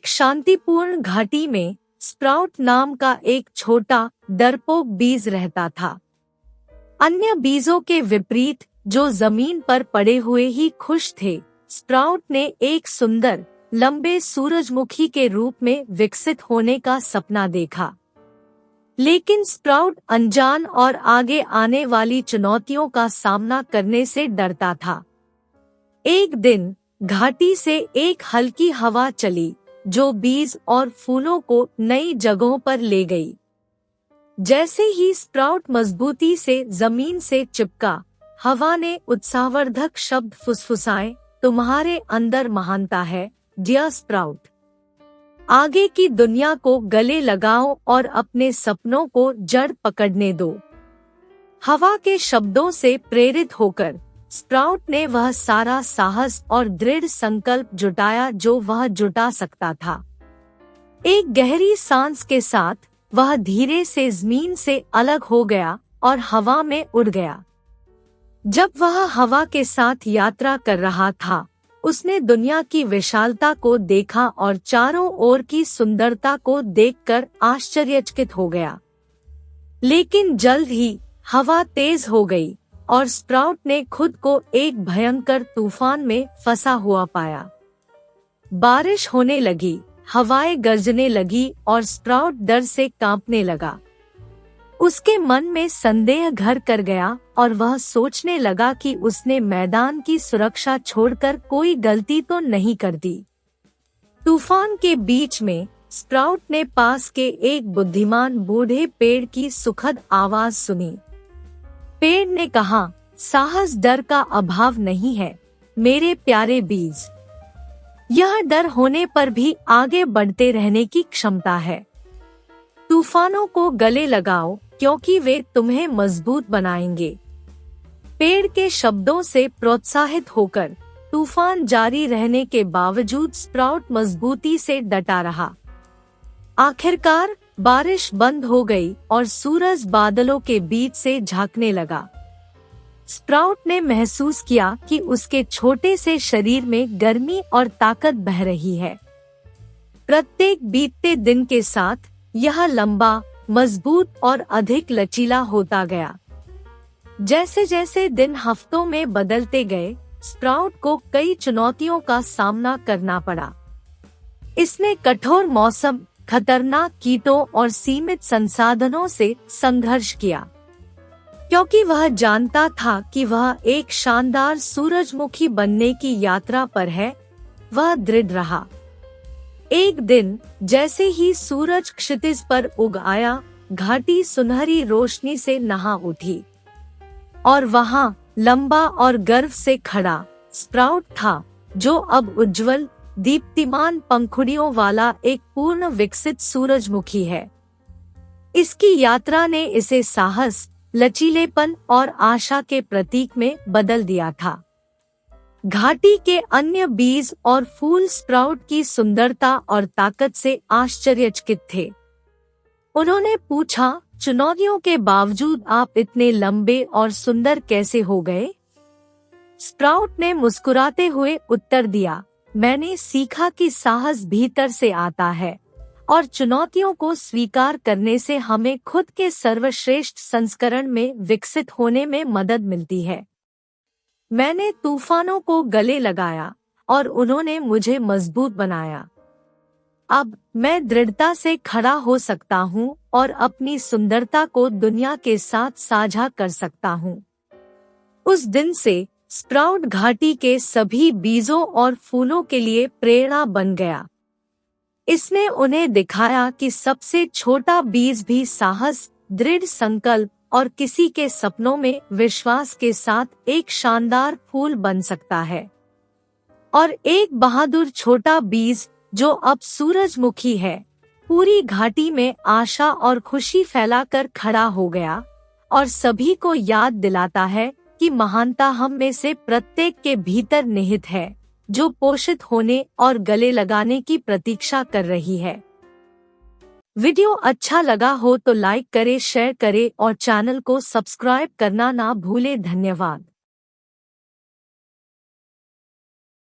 एक शांतिपूर्ण घाटी में स्प्राउट नाम का एक छोटा डरपोक बीज रहता था। अन्य बीजों के विपरीत जो जमीन पर पड़े हुए ही खुश थे, स्प्राउट ने एक सुंदर लंबे सूरजमुखी के रूप में विकसित होने का सपना देखा। लेकिन स्प्राउट अनजान और आगे आने वाली चुनौतियों का सामना करने से डरता था। एक दिन घाटी से एक हल्की हवा चली जो बीज और फूलों को नई जगहों पर ले गई। जैसे ही स्प्राउट मजबूती से जमीन से चिपका, हवा ने उत्साहवर्धक शब्द फुसफुसाए, तुम्हारे अंदर महानता है डियर स्प्राउट। आगे की दुनिया को गले लगाओ और अपने सपनों को जड़ पकड़ने दो। हवा के शब्दों से प्रेरित होकर स्प्राउट ने वह सारा साहस और दृढ़ संकल्प जुटाया जो वह जुटा सकता था। एक गहरी सांस के साथ वह धीरे से जमीन से अलग हो गया और हवा में उड़ गया। जब वह हवा के साथ यात्रा कर रहा था, उसने दुनिया की विशालता को देखा और चारों ओर की सुंदरता को देखकर आश्चर्यचकित हो गया। लेकिन जल्द ही हवा तेज हो गई और स्प्राउट ने खुद को एक भयंकर तूफान में फंसा हुआ पाया। बारिश होने लगी, हवाएं गरजने लगी और स्प्राउट डर से कांपने लगा। उसके मन में संदेह घर कर गया और वह सोचने लगा कि उसने मैदान की सुरक्षा छोड़कर कोई गलती तो नहीं कर दी। तूफान के बीच में स्प्राउट ने पास के एक बुद्धिमान बूढ़े पेड़ की सुखद आवाज सुनी। पेड़ ने कहा, साहस डर का अभाव नहीं है मेरे प्यारे बीज। यह डर होने पर भी आगे बढ़ते रहने की क्षमता है। तूफानों को गले लगाओ क्योंकि वे तुम्हें मजबूत बनाएंगे। पेड़ के शब्दों से प्रोत्साहित होकर तूफान जारी रहने के बावजूद स्प्राउट मजबूती से डटा रहा। आखिरकार बारिश बंद हो गई और सूरज बादलों के बीच से झांकने लगा। स्प्राउट ने महसूस किया कि उसके छोटे से शरीर में गर्मी और ताकत बह रही है। प्रत्येक बीतते दिन के साथ यह लंबा, मजबूत और अधिक लचीला होता गया। जैसे जैसे दिन हफ्तों में बदलते गए, स्प्राउट को कई चुनौतियों का सामना करना पड़ा। इसने कठोर मौसम, खतरनाक कीटों और सीमित संसाधनों से संघर्ष किया। क्योंकि वह जानता था कि वह एक शानदार सूरजमुखी बनने की यात्रा पर है, वह दृढ़ रहा। एक दिन जैसे ही सूरज क्षितिज पर उग आया, घाटी सुनहरी रोशनी से नहा उठी और वहां लंबा और गर्व से खड़ा स्प्राउट था, जो अब उज्जवल, दीप्तिमान पंखुड़ियों वाला एक पूर्ण विकसित सूरजमुखी है। इसकी यात्रा ने इसे साहस, लचीलेपन और आशा के प्रतीक में बदल दिया था। घाटी के अन्य बीज और फूल स्प्राउट की सुंदरता और ताकत से आश्चर्यचकित थे। उन्होंने पूछा, चुनौतियों के बावजूद आप इतने लंबे और सुंदर कैसे हो गए? स्प्राउट ने मुस्कुराते हुए उत्तर दिया, मैंने सीखा कि साहस भीतर से आता है और चुनौतियों को स्वीकार करने से हमें खुद के सर्वश्रेष्ठ संस्करण में विकसित होने में मदद मिलती है। मैंने तूफानों को गले लगाया और उन्होंने मुझे मजबूत बनाया। अब मैं दृढ़ता से खड़ा हो सकता हूँ और अपनी सुंदरता को दुनिया के साथ साझा कर सकता हूँ। उस दिन से स्प्राउट घाटी के सभी बीजों और फूलों के लिए प्रेरणा बन गया। इसने उन्हें दिखाया कि सबसे छोटा बीज भी साहस, दृढ़ संकल्प और किसी के सपनों में विश्वास के साथ एक शानदार फूल बन सकता है। और एक बहादुर छोटा बीज जो अब सूरजमुखी है, पूरी घाटी में आशा और खुशी फैलाकर खड़ा हो गया और सभी को याद दिलाता है कि महानता हम में से प्रत्येक के भीतर निहित है, जो पोषित होने और गले लगाने की प्रतीक्षा कर रही है। वीडियो अच्छा लगा हो तो लाइक करें, शेयर करें और चैनल को सब्सक्राइब करना ना भूलें। धन्यवाद।